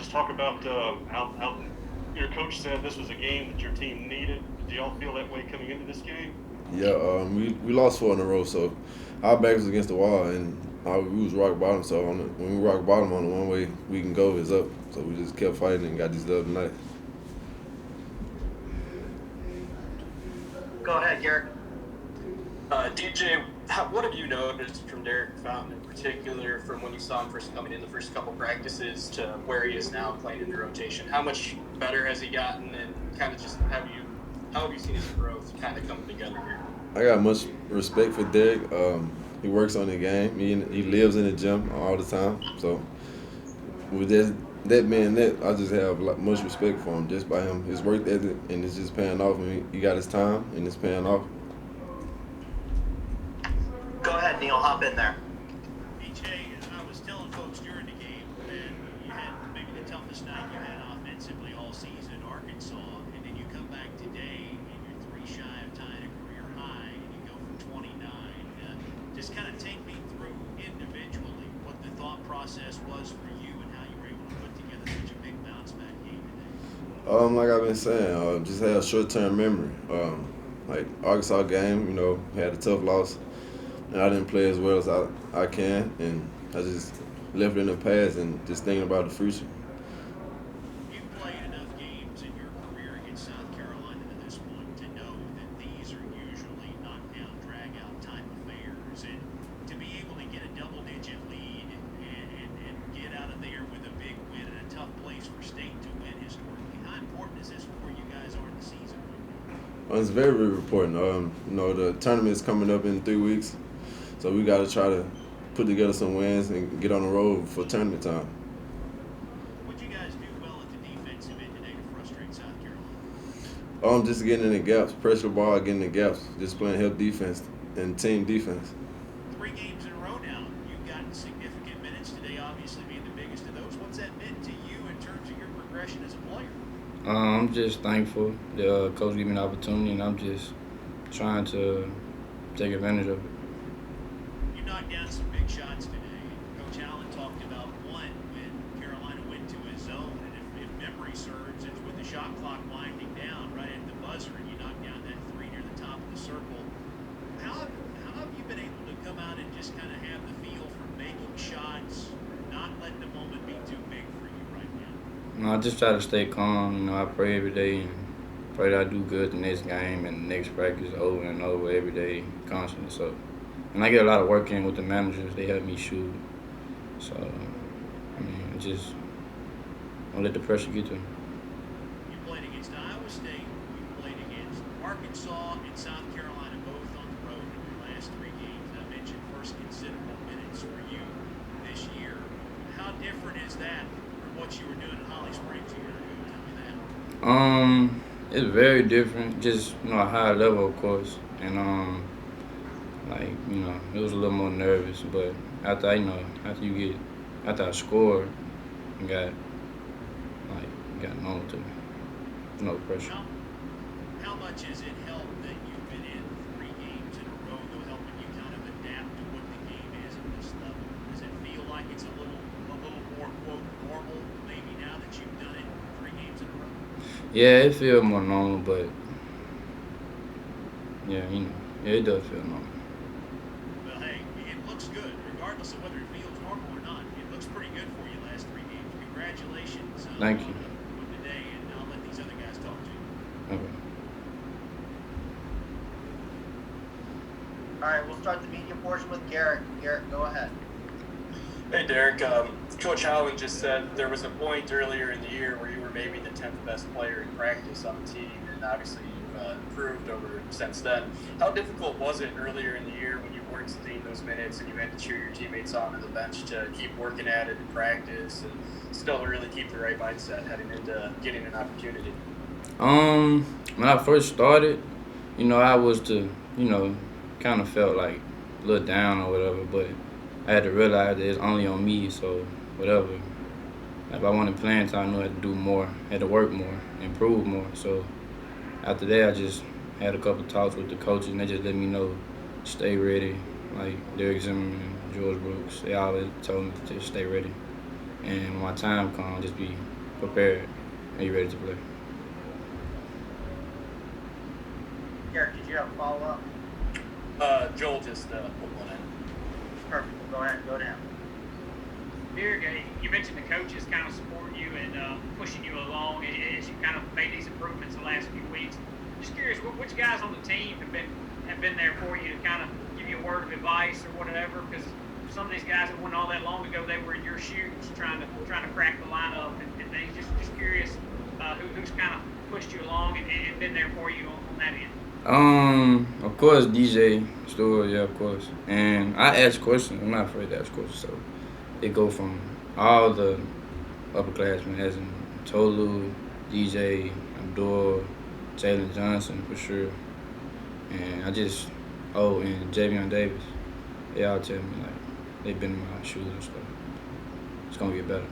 Let's talk about how your coach said this was a game that your team needed. Do y'all feel that way coming into this game? Yeah, we lost four in a row, so our back was against the wall, and we was rock bottom. So when we rock bottom, on the one way we can go is up. So we just kept fighting and got these dubs tonight. Go ahead, Garrett. DJ, what have you noticed from Derek Fountain in particular from when you saw him first coming in the first couple practices to where he is now playing in the rotation? How much better has he gotten, and kind of just how have you seen his growth kind of coming together here? I got much respect for Derek. He works on the game. He lives in the gym all the time. So with that being that, I just have much respect for him just by him. His work ethic, and it's just paying off. And he got his time, and it's paying off. Go ahead, Neil. Hop in there. BJ, I was telling folks during the game that you had maybe the toughest night you had offensively all season in Arkansas, and then you come back today and you're three shy of tying a career high, and you go for 29. Just kind of take me through individually what the thought process was for you and how you were able to put together such a big bounce back game today. Like I've been saying, just have short term memory. Like Arkansas game, had a tough loss, and I didn't play as well as I can, and I just left it in the past and just thinking about the future. You've played enough games in your career against South Carolina to this point to know that these are usually knockdown, drag-out type affairs. And to be able to get a double-digit lead and get out of there with a big win in a tough place for State to win historically, how important is this for you guys are in the season right now? It's very, very important. The tournament is coming up in 3 weeks, so we got to try to put together some wins and get on the road for tournament time. What'd you guys do well at the defensive end today to frustrate South Carolina? Just getting in the gaps, pressure the ball, getting in the gaps, just playing help defense and team defense. 3 games in a row now. You've gotten significant minutes today, obviously being the biggest of those. What's that meant to you in terms of your progression as a player? I'm just thankful the coach gave me the opportunity, and I'm just trying to take advantage of it. You knocked down some big shots today. Coach Allen talked about one when Carolina went to his zone, and if memory serves, it's with the shot clock winding down right at the buzzer, and you knocked down that 3 near the top of the circle. How have you been able to come out and just kind of have the feel for making shots, not letting the moment be too big for you right now? I just try to stay calm. I pray every day and pray that I do good the next game and the next practice over and over every day, constantly. So, and I get a lot of work in with the managers. They help me shoot. So, just don't let the pressure get to me. You played against Iowa State, you played against Arkansas and South Carolina, both on the road in your last 3 games. I mentioned first considerable minutes for you this year. How different is that from what you were doing in Holly Springs a year ago? Tell me that. It's very different. Just a higher level, of course, and it was a little more nervous. But after after I scored, and got known to, no pressure. How much has it helped that you've been in 3 games in a row, though, helping you kind of adapt to what the game is at this level? Does it feel like it's a little more, quote, normal maybe now that you've done it 3 games in a row? Yeah, it feels more normal, but yeah, it does feel normal. Well, hey, it looks good, regardless of whether it feels normal or not. It looks pretty good for you last 3 games. Congratulations Thank you. on today, and I'll let these other guys talk to you. Okay. All right, we'll start the media portion with Garrett. Garrett, go ahead. Hey, Derek. Coach Allen just said there was a point earlier in the year where you were maybe the 10th best player in practice on the team, and obviously you've improved over since then. How difficult was it earlier in the year when you weren't seeing those minutes and you had to cheer your teammates on to the bench to keep working at it in practice and still really keep the right mindset heading into getting an opportunity? When I first started, I was kind of felt like a little down or whatever, but I had to realize that it's only on me, so whatever. If I wanted playing time, I knew I had to do more, had to work more, improve more. So after that, I just had a couple talks with the coaches, and they just let me know, stay ready. Like Derek Zimmerman, George Brooks, they always told me to just stay ready. And when my time comes, just be prepared and you ready to play. Garrett, did you have a follow-up? Joel just put one in. Perfect. Go ahead. Go to him. Derek, you mentioned the coaches kind of supporting you and pushing you along as you kind of made these improvements the last few weeks. Just curious, which guys on the team have been there for you to kind of give you a word of advice or whatever? Because some of these guys that went all that long ago, they were in your shoes trying to crack the lineup and things. Just curious, who's kind of pushed you along and been there for you on that end. Of course, DJ Stewart, yeah, of course. And I ask questions. I'm not afraid to ask questions. So it go from all the upperclassmen, as in Tolu, DJ, Abdul, Jalen Johnson for sure. And and Javion Davis. They all tell me, like, they've been in my shoes and stuff. It's going to get better.